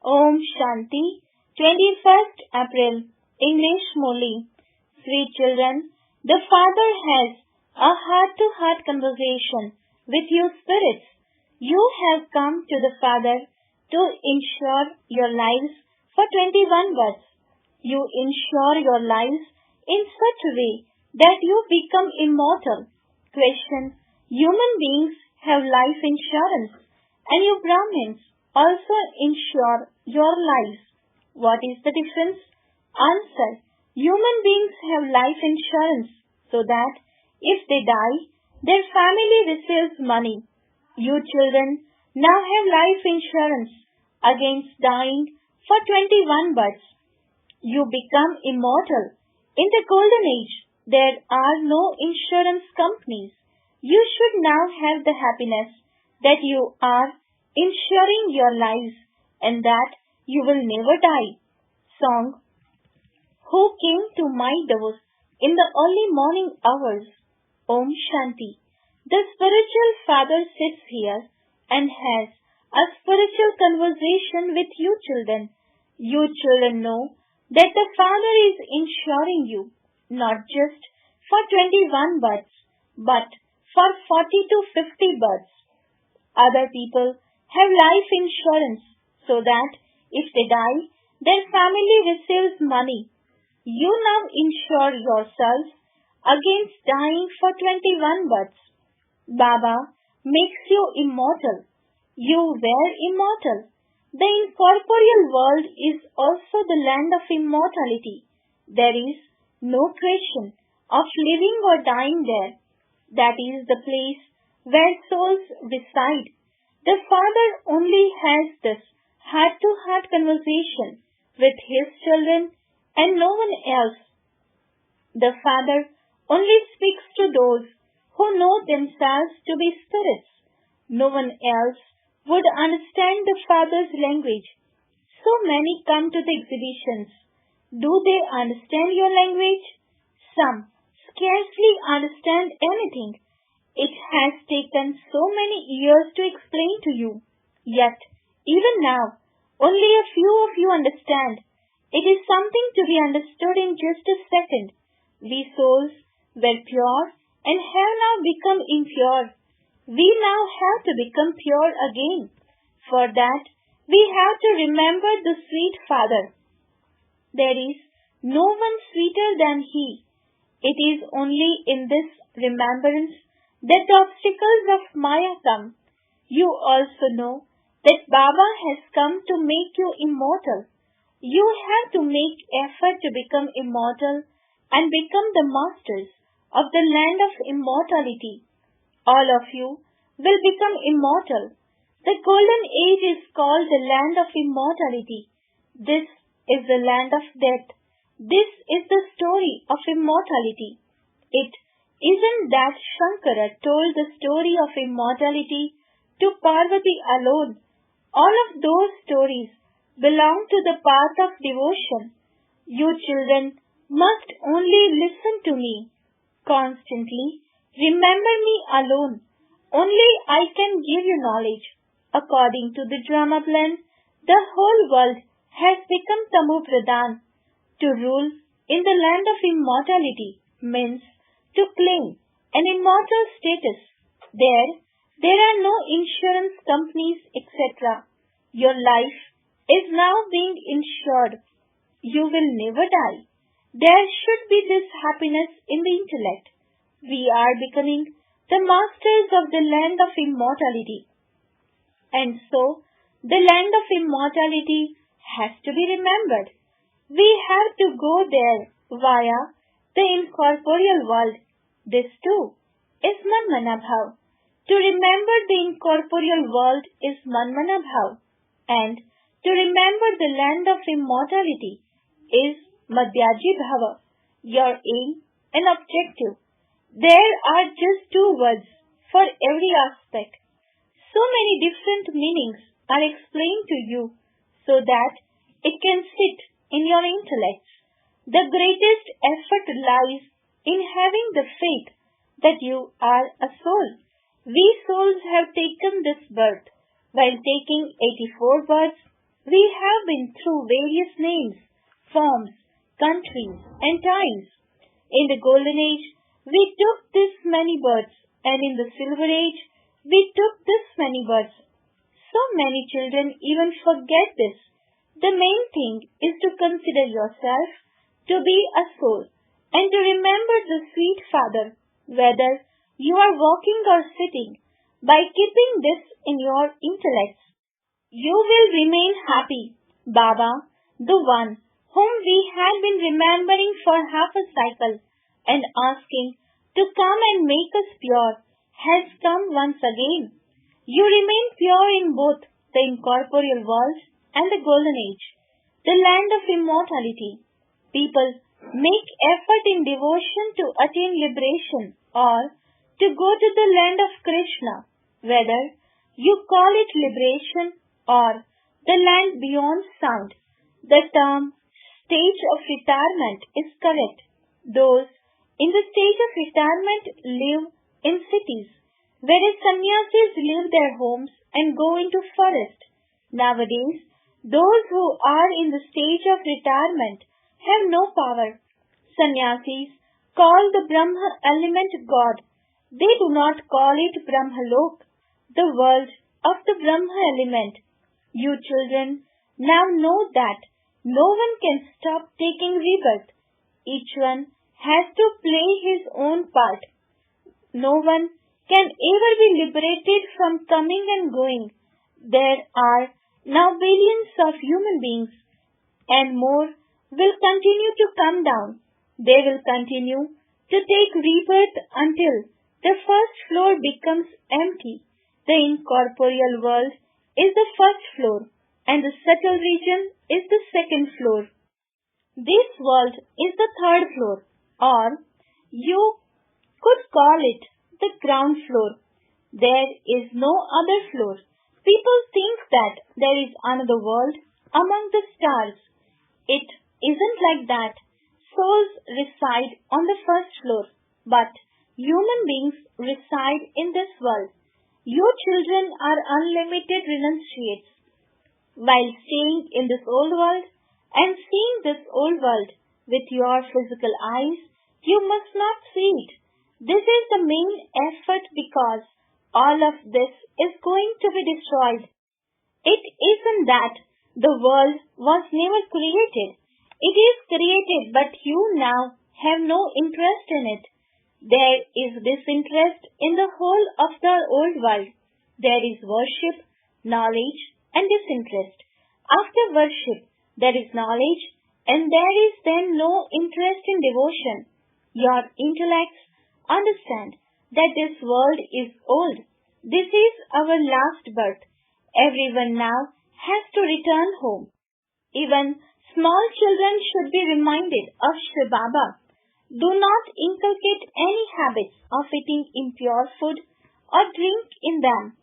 Om Shanti, 21st April, English Murli. Sweet children, the Father has a heart-to-heart conversation with you spirits. You have come to the Father to ensure your lives for 21 births. You ensure your lives in such a way that you become immortal. Question: human beings have life insurance, and you Brahmins also insure your lives. What is the difference? Answer: human beings have life insurance so that if they die, their family receives money. You children now have life insurance against dying for 21 births. You become immortal. In the golden age, there are no insurance companies. You should now have the happiness that you are insuring your lives and that you will never die. Song: Who came to my doors in the early morning hours? Om Shanti. The spiritual father sits here and has a spiritual conversation with you children. You children know that the Father is insuring you, not just for 21 births, but for 40 to 50 births. Other people have life insurance so that if they die, their family receives money. You now insure yourself against dying for 21 births. Baba makes you immortal. You were immortal. The incorporeal world is also the land of immortality. There is no question of living or dying there. That is the place where souls reside. The Father only has this heart-to-heart conversation with His children and no one else. The Father only speaks to those who know themselves to be spirits. No one else would understand the Father's language. So many come to the exhibitions. Do they understand your language? Some scarcely understand anything. It has taken so many years to explain to you. Yet, even now, only a few of you understand. It is something to be understood in just a second. We souls were pure and have now become impure. We now have to become pure again. For that, we have to remember the sweet Father. There is no one sweeter than He. It is only in this remembrance that the obstacles of Maya come. You also know that Baba has come to make you immortal. You have to make effort to become immortal and become the masters of the land of immortality. All of you will become immortal. The golden age is called the land of immortality. This is the land of death. This is the story of immortality. It isn't that Shankara told the story of immortality to Parvati alone. All of those stories belong to the path of devotion. You children must only listen to me. Constantly remember me alone. Only I can give you knowledge. According to the drama plan, the whole world has become Tamu Pradhan. To rule in the land of immortality means to claim an immortal status. There are no insurance companies, etc. Your life is now being insured. You will never die. There should be this happiness in the intellect. We are becoming the masters of the land of immortality. And so, the land of immortality has to be remembered. We have to go there via the incorporeal world. This too is Manmanabhav. To remember the incorporeal world is Manmanabhav. And to remember the land of immortality is Madhyaji Bhava, your aim and objective. There are just two words for every aspect. So many different meanings are explained to you so that it can sit in your intellects. The greatest effort lies in having the faith that you are a soul. We souls have taken this birth. While taking 84 births, We have been through various names, forms, countries, and times. In the Golden Age, we took this many births, and in the Silver Age, we took this many births. So many children even forget this. The main thing is to consider yourself to be a soul and to remember the sweet Father, whether you are walking or sitting. By keeping this in your intellects, you will remain happy. Baba, the one whom we had been remembering for half a cycle and asking to come and make us pure, has come once again. You remain pure in both the incorporeal world and the Golden Age, the land of immortality. People make effort in devotion to attain liberation or to go to the land of Krishna, whether you call it liberation or the land beyond sound. The term stage of retirement is correct. Those in the stage of retirement live in cities, whereas sannyasis leave their homes and go into forest. Nowadays, those who are in the stage of retirement have no power. Sannyasis call the Brahma element God. They do not call it Brahmalok, the world of the Brahma element. You children now know that no one can stop taking rebirth. Each one has to play his own part. No one can ever be liberated from coming and going. There are now billions of human beings, and more will continue to come down. They will continue to take rebirth until the first floor becomes empty. The incorporeal world is the first floor, and the subtle region is the second floor. This world is the third floor, or you could call it the ground floor. There is no other floor. People think that there is another world among the stars. It isn't like that. Souls reside on the first floor, but human beings reside in this world. You children are unlimited renunciates. While staying in this old world and seeing this old world with your physical eyes, you must not see it. This is the main effort because all of this is going to be destroyed. It isn't that the world was never created. It is created, but you now have no interest in it. There is disinterest in the whole of the old world. There is worship, knowledge, and disinterest. After worship, there is knowledge, and there is then no interest in devotion. Your intellects understand that this world is old. This is our last birth. Everyone now has to return home. Even small children should be reminded of Shri Baba. Do not inculcate any habits of eating impure food or drink in them.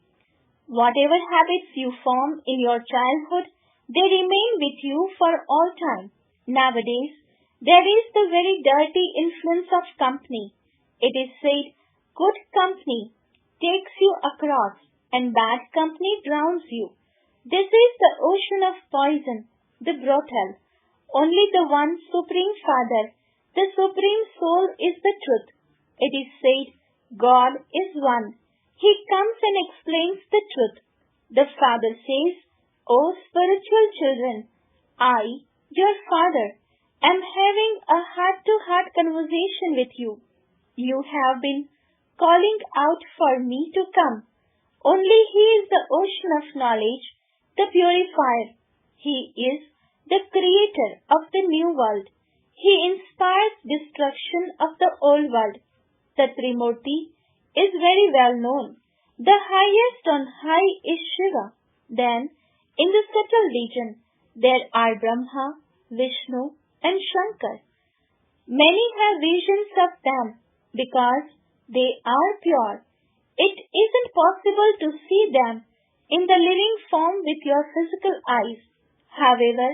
Whatever habits you form in your childhood, they remain with you for all time. Nowadays, there is the very dirty influence of company. It is said, good company takes you across and bad company drowns you. This is the ocean of poison, the brothel. Only the one Supreme Father, the Supreme Soul is the truth. It is said, God is one. He comes and explains the truth. The Father says, O spiritual children, I, your Father, am having a heart-to-heart conversation with you. You have been calling out for me to come. Only He is the ocean of knowledge, the purifier. He is the creator of the new world. He inspires destruction of the old world. The Trimurti is very well known. The highest on high is Shiva. Then, in the subtle region, there are Brahma, Vishnu, and Shankar. Many have visions of them because they are pure. It isn't possible to see them in the living form with your physical eyes. However,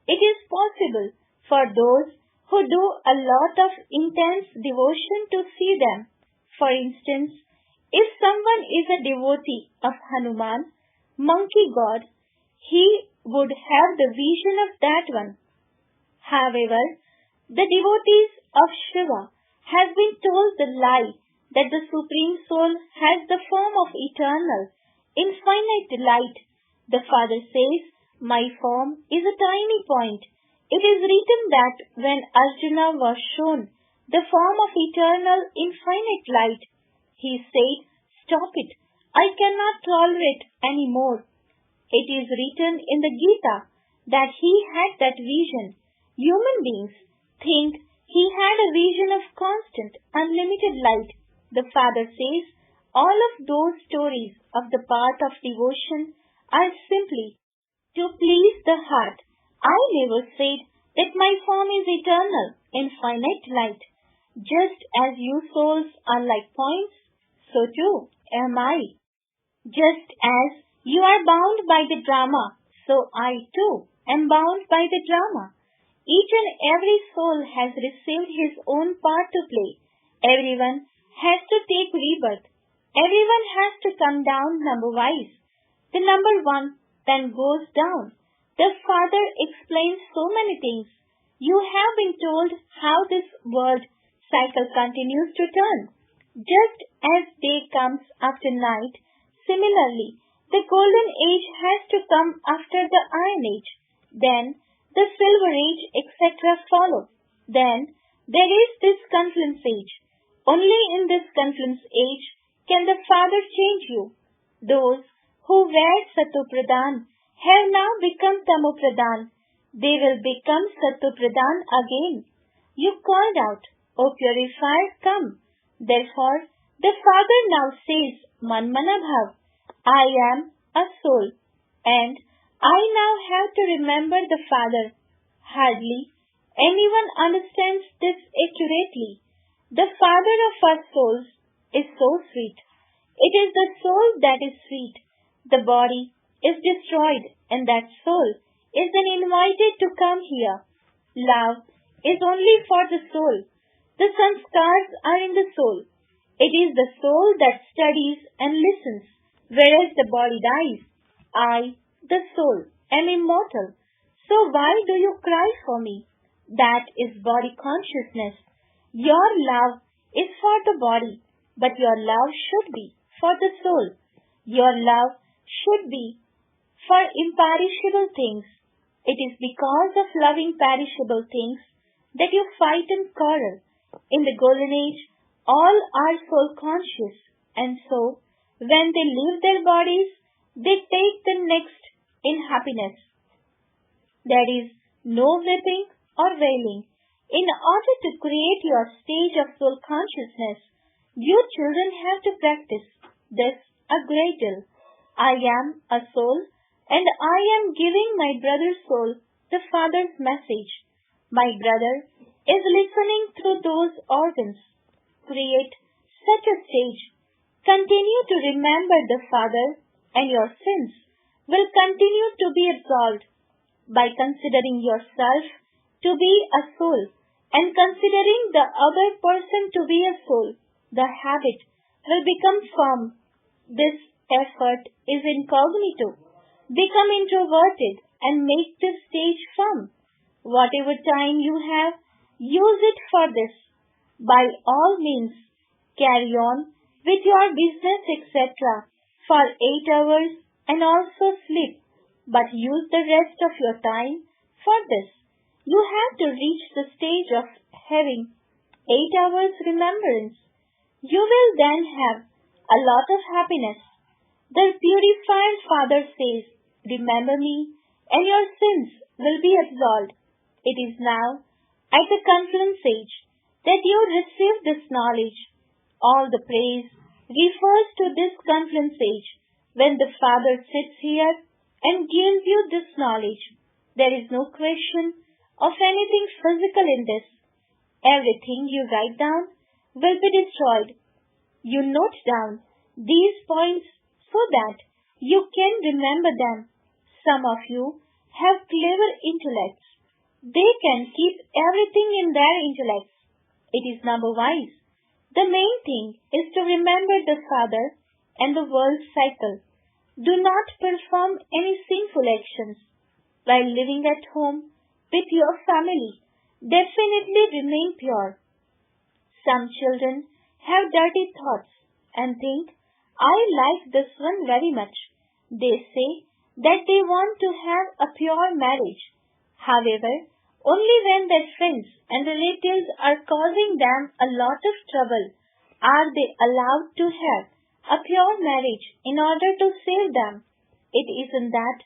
it is possible for those who do a lot of intense devotion to see them. For instance, if someone is a devotee of Hanuman, monkey god, he would have the vision of that one. However, the devotees of Shiva have been told the lie that the Supreme Soul has the form of eternal, infinite light. The Father says, "My form is a tiny point." It is written that when Arjuna was shown the form of eternal, infinite light, he said, "Stop it. I cannot tolerate any more." It is written in the Gita that he had that vision. Human beings think he had a vision of constant, unlimited light. The Father says all of those stories of the path of devotion are simply to please the heart. I never said that my form is eternal, infinite light. Just as you souls are like points, so too am I. Just as you are bound by the drama, so I too am bound by the drama. Each and every soul has received his own part to play. Everyone has to take rebirth. Everyone has to come down number-wise. The number one then goes down. The Father explains so many things. You have been told how this world cycle continues to turn. Just as day comes after night, similarly, the golden age has to come after the iron age. Then the silver age, etc. follow. Then there is this confluence age. Only in this confluence age can the Father change you. Those who were Satopradhan have now become Tamopradhan. They will become Satopradhan again. You called out, "O purifier, come." Therefore, the Father now says, "Manmanabhav, I am a soul, and I now have to remember the Father." Hardly anyone understands this accurately. The Father of our souls is so sweet. It is the soul that is sweet. The body is destroyed, and that soul is then invited to come here. Love is only for the soul. The sanskars are in the soul. It is the soul that studies and listens, whereas the body dies. I, the soul, am immortal. So why do you cry for me? That is body consciousness. Your love is for the body, but your love should be for the soul. Your love should be for imperishable things. It is because of loving perishable things that you fight and quarrel. In the golden age, all are soul conscious, and so when they leave their bodies, they take the next in happiness. There is no weeping or wailing. In order to create your stage of soul consciousness, you children have to practice this a great deal. I am a soul, and I am giving my brother's soul the Father's message. My brother is listening through those organs. Create such a stage. Continue to remember the Father, and your sins will continue to be absolved. By considering yourself to be a soul and considering the other person to be a soul, the habit will become firm. This effort is incognito. Become introverted and make this stage firm. Whatever time you have, use it for this. By all means, carry on with your business, etc. for 8 hours and also sleep, but use the rest of your time for this. You have to reach the stage of having 8 hours remembrance. You will then have a lot of happiness. The purified Father says, "Remember me, and your sins will be absolved." It is now at the confluence age that you receive this knowledge. All the praise refers to this confluence age, when the Father sits here and gives you this knowledge. There is no question of anything physical in this. Everything you write down will be destroyed. You note down these points so that you can remember them. Some of you have clever intellects. They can keep everything in their intellects. It is number wise. The main thing is to remember the Father and the world cycle. Do not perform any sinful actions. while living at home with your family definitely remain pure. Some children have dirty thoughts and think, I like this one very much. They say that they want to have a pure marriage. However, only when their friends and relatives are causing them a lot of trouble are they allowed to have a pure marriage in order to save them. It isn't that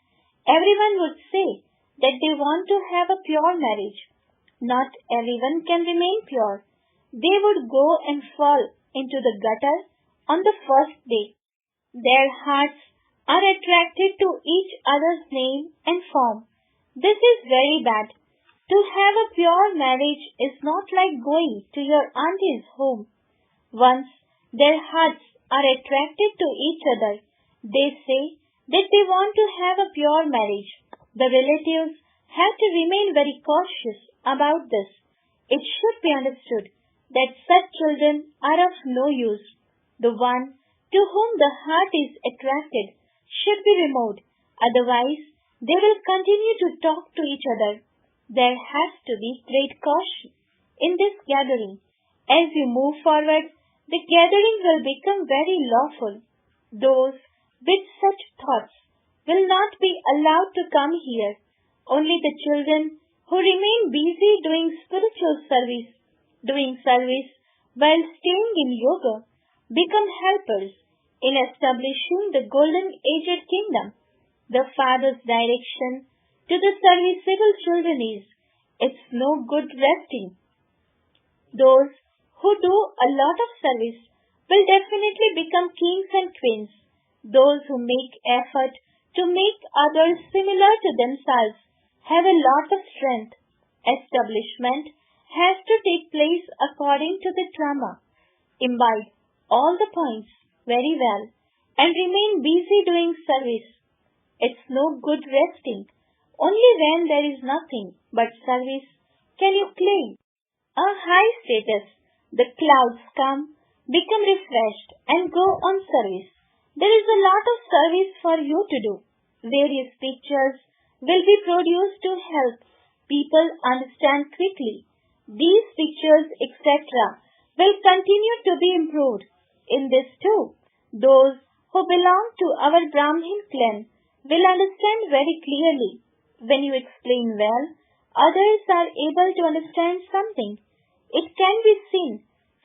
everyone would say that they want to have a pure marriage. Not everyone can remain pure. They would go and fall into the gutter on the first day. Their hearts are attracted to each other's name and form. This is very bad. To have a pure marriage is not like going to your auntie's home. Once their hearts are attracted to each other, they say that they want to have a pure marriage. The relatives have to remain very cautious about this. It should be understood that such children are of no use. The one to whom the heart is attracted should be removed. Otherwise, they will continue to talk to each other. There has to be great caution in this gathering. As you move forward, the gathering will become very lawful. Those with such thoughts will not be allowed to come here. Only the children who remain busy doing spiritual service while staying in yoga become helpers in establishing the golden aged kingdom. The Father's direction to the serviceable children is, it's no good resting. Those who do a lot of service will definitely become kings and queens. Those who make effort to make others similar to themselves have a lot of strength. Establishment has to take place according to the drama. Imbibe all the points very well and remain busy doing service. It's no good resting. Only when there is nothing but service can you claim a high status. The clouds come, become refreshed and go on service. There is a lot of service for you to do. Various pictures will be produced to help people understand quickly. These pictures, etc., will continue to be improved. In this too, those who belong to our Brahmin clan will understand very clearly. When you explain well, others are able to understand something. It can be seen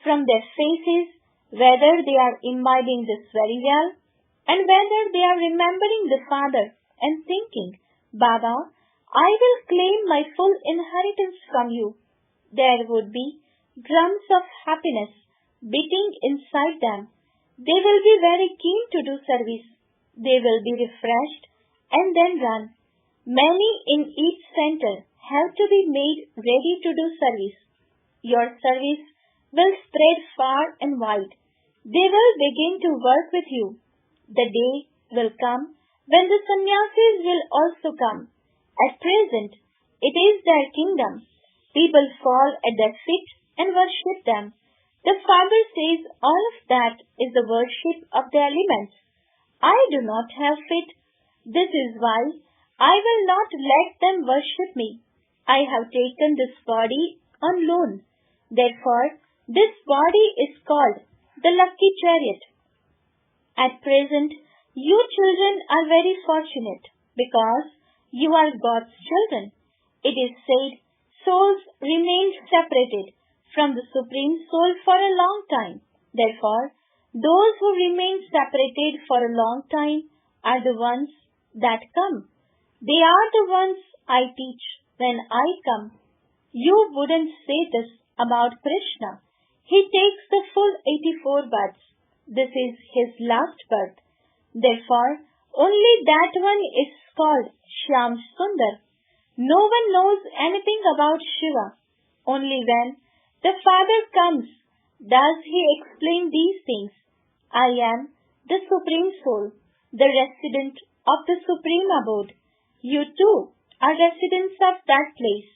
from their faces whether they are imbibing this very well and whether they are remembering the Father and thinking, Baba, I will claim my full inheritance from you. There would be drums of happiness beating inside them. They will be very keen to do service. They will be refreshed and then run. Many in each center have to be made ready to do service. Your service will spread far and wide. They will begin to work with you. The day will come when the sannyasis will also come. At present, it is their kingdom. People fall at their feet and worship them. The Father says all of that is the worship of the elements. I do not have feet. This is why I will not let them worship me. I have taken this body on loan. Therefore, this body is called the lucky chariot. At present, you children are very fortunate because you are God's children. It is said, souls remain separated from the Supreme Soul for a long time. Therefore, those who remain separated for a long time are the ones that come. They are the ones I teach when I come. You wouldn't say this about Krishna. He takes the full 84 births. This is his last birth. Therefore, only that one is called Shyam Sundar. No one knows anything about Shiva. Only when the Father comes does he explain these things. I am the Supreme Soul, the resident of the Supreme Abode. You too are residents of that place.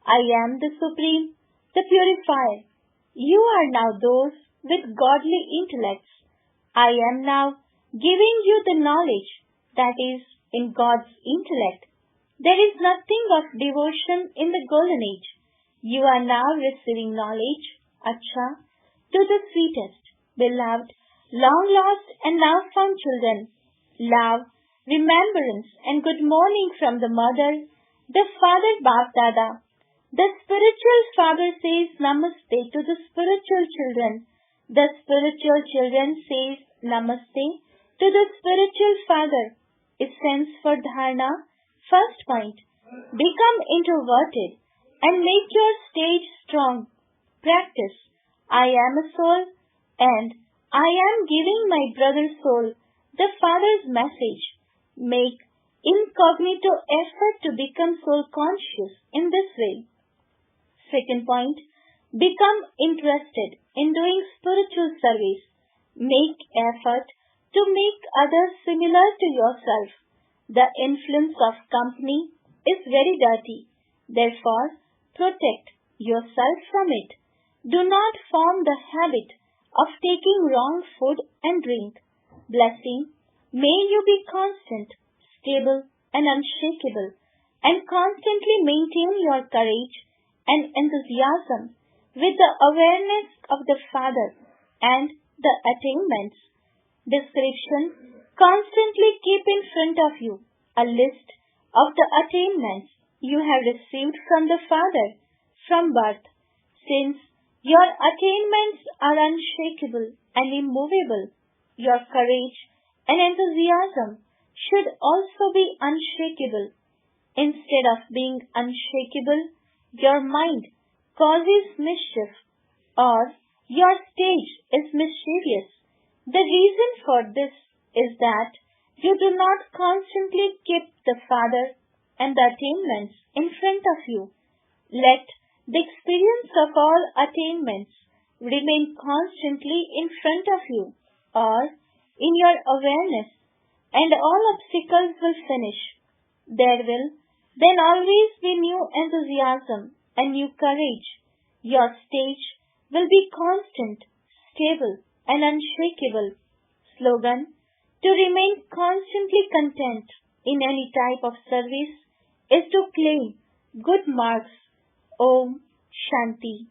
I am the Supreme, the Purifier. You are now those with godly intellects. I am now giving you the knowledge that is in God's intellect. There is nothing of devotion in the golden age. You are now receiving knowledge, Acha, to the sweetest, beloved, long lost and now found children. Love, remembrance and good morning from the mother, the father Bap Dada. The spiritual father says Namaste to the spiritual children. The spiritual children says Namaste to the spiritual father. Essence for dharana. First point, become introverted and make your stage strong. Practice, I am a soul and I am giving my brother's soul the Father's message. Make incognito effort to become soul conscious in this way. Second point, become interested in doing spiritual service. Make effort to make others similar to yourself. The influence of company is very dirty. Therefore, protect yourself from it. Do not form the habit of taking wrong food and drink. Blessing, may you be constant, stable and unshakable, and constantly maintain your courage and enthusiasm with the awareness of the Father and the attainments. Description, constantly keep in front of you a list of the attainments you have received from the Father from birth. Since your attainments are unshakable and immovable, your courage and enthusiasm should also be unshakable. Instead of being unshakable, your mind causes mischief or your stage is mischievous. The reason for this is that you do not constantly keep the Father and the attainments in front of you. Let the experience of all attainments remain constantly in front of you or in your awareness, and all obstacles will finish. There will then always be new enthusiasm and new courage. Your stage will be constant, stable and unshakable. Slogan, to remain constantly content in any type of service is to claim good marks. Om Shanti.